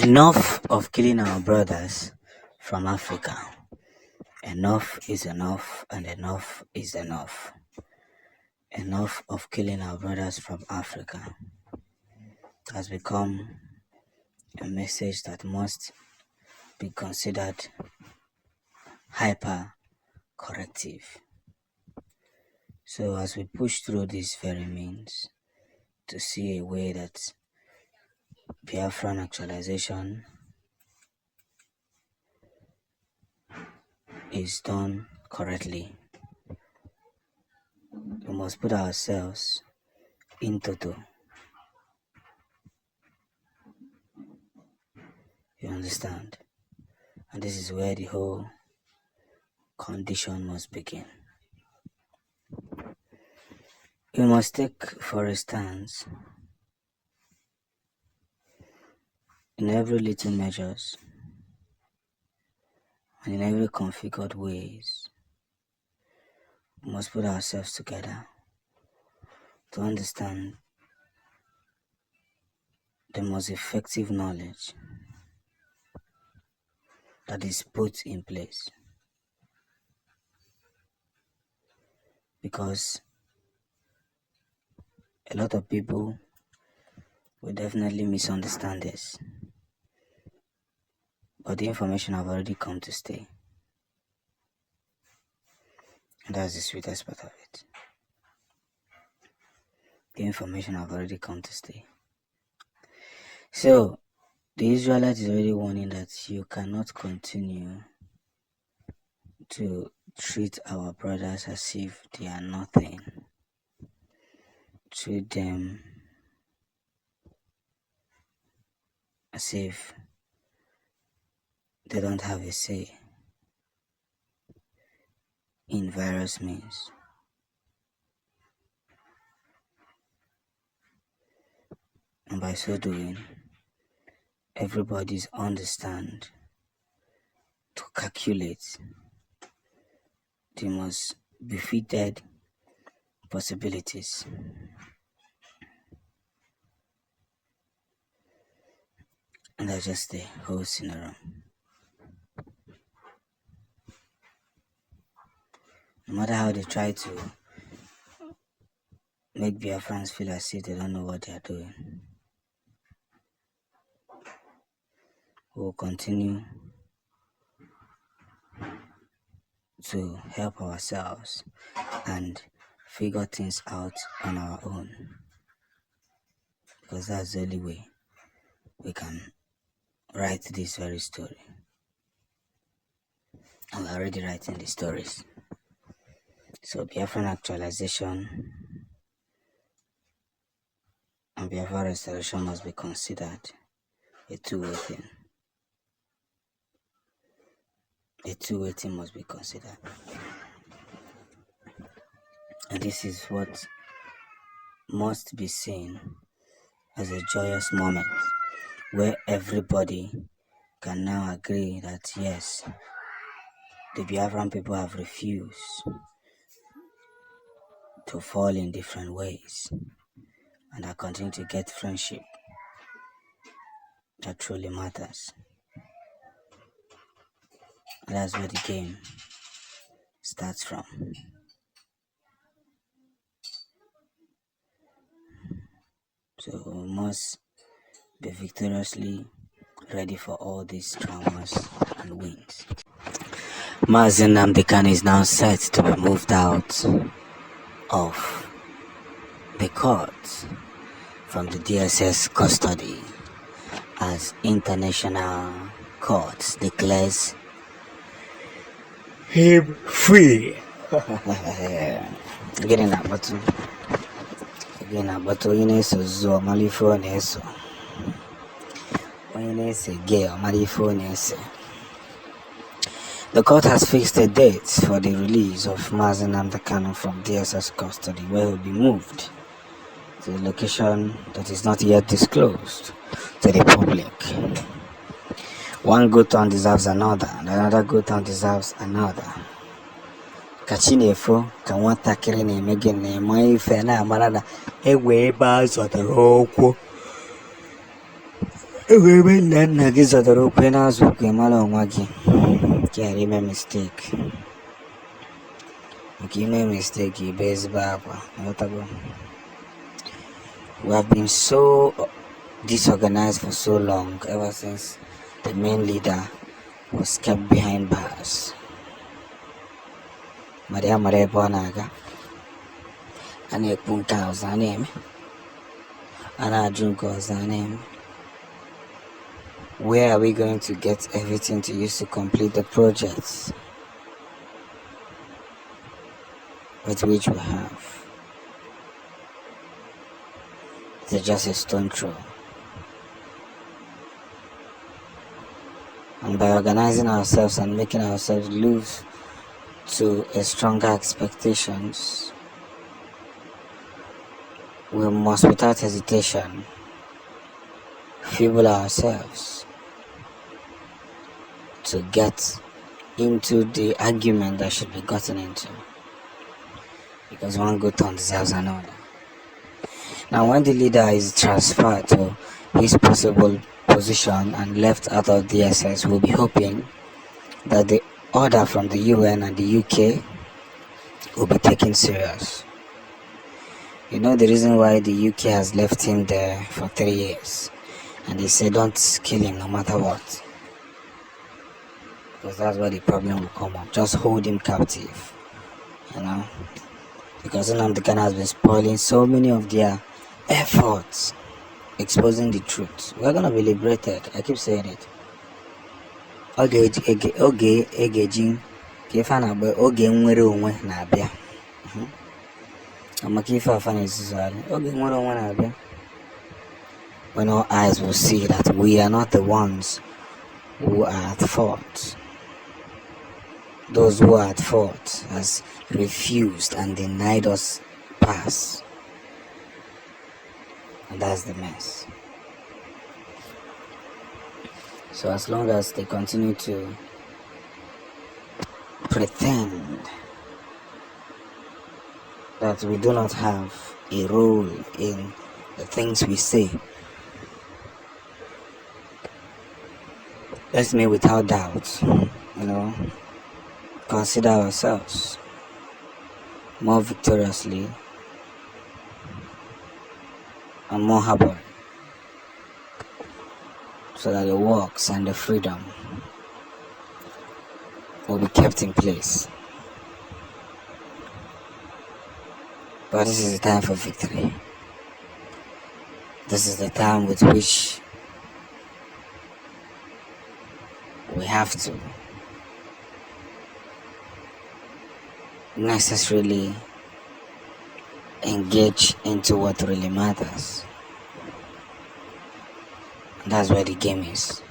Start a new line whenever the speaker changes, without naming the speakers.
Enough of killing our brothers from Africa. Enough is enough, and enough is enough. Enough of killing our brothers from Africa has become a message that must be considered hyper corrective. So as we push through these very means to see a way that Biafran actualization is done correctly, we must put ourselves in toto. You understand? And this is where the whole condition must begin. We must take for a stance in every little measures and in every configured ways. We must put ourselves together to understand the most effective knowledge that is put in place. Because a lot of people will definitely misunderstand this. But the information have already come to stay. And that's the sweetest part of it. The information have already come to stay. So, the Israelites is already warning that you cannot continue to treat our brothers as if they are nothing. Treat them as if they don't have a say in various means. And by so doing, everybody's understand to calculate the most befitted possibilities. And that's just the whole scenario. No matter how they try to make Biafrans feel as if they don't know what they are doing, we will continue to help ourselves and figure things out on our own. Because that's the only way we can write this very story. And we're already writing the stories. So Biafran actualization and Biafran restoration must be considered a two-way thing. A two-way thing must be considered. And this is what must be seen as a joyous moment where everybody can now agree that yes, the Biafran people have refused to fall in different ways and are continuing to get friendship that truly matters. And that's where the game starts from. So we must be victoriously ready for all these traumas and wins. Mazi Nnamdi Kanu is now set to be moved out of the court from the DSS custody as international court declares him free. Getting that button. Again, but when it's a zoo, my phone is when it's a gay, my phone is. The court has fixed a date for the release of Mazi Nnamdi Kanu from DSS custody, where he will be moved to a location that is not yet disclosed to the public. One good turn deserves another, and another good turn deserves another. Kachinefo ka nwatakịrị na-eme gị na-eme ife na-amara na enwe ebe a zọtara okwu Ebe nna nna gị zọtara okwe n'azụ okwe mara onwe gị ka ghara ime mistake. Maka ime mistake ibe ezigbo akwa. We have been so disorganized for so long, ever since the main leader was kept behind bars. Maria Maria Bonaga and a punka was her name, and a junko was her name. Where are we going to get everything to use to complete the projects with which we have? It's just a stone throw. And by organizing ourselves and making ourselves live to a stronger expectations, we must without hesitation feeble ourselves to get into the argument that should be gotten into, because one good turn deserves another. Now when the leader is transferred to his possible position and left out of DSS, we'll be hoping that the order from the UN and the UK will be taken serious. You know the reason why the UK has left him there for 3 years, and they say don't kill him no matter what, because that's where the problem will come up. Just hold him captive, because Nnamdi Kanu has been spoiling so many of their efforts exposing the truth. We're gonna be liberated. I keep saying it. Oge egejin ka ife na-agba oge nwere onwe na-abịa. Maka ife afa na-ezuzugharị oge nwere onwe na-abịa, when all eyes will see that we are not the ones who are at fault. Those who are at fault has refused and denied us pass, and that's the mess. So as long as they continue to pretend that we do not have a role in the things we say, let's make without doubt, consider ourselves more victoriously and more happy, so that the works and the freedom will be kept in place. But this is the time for victory. This is the time with which we have to necessarily engage into what really matters. And that's where the game is.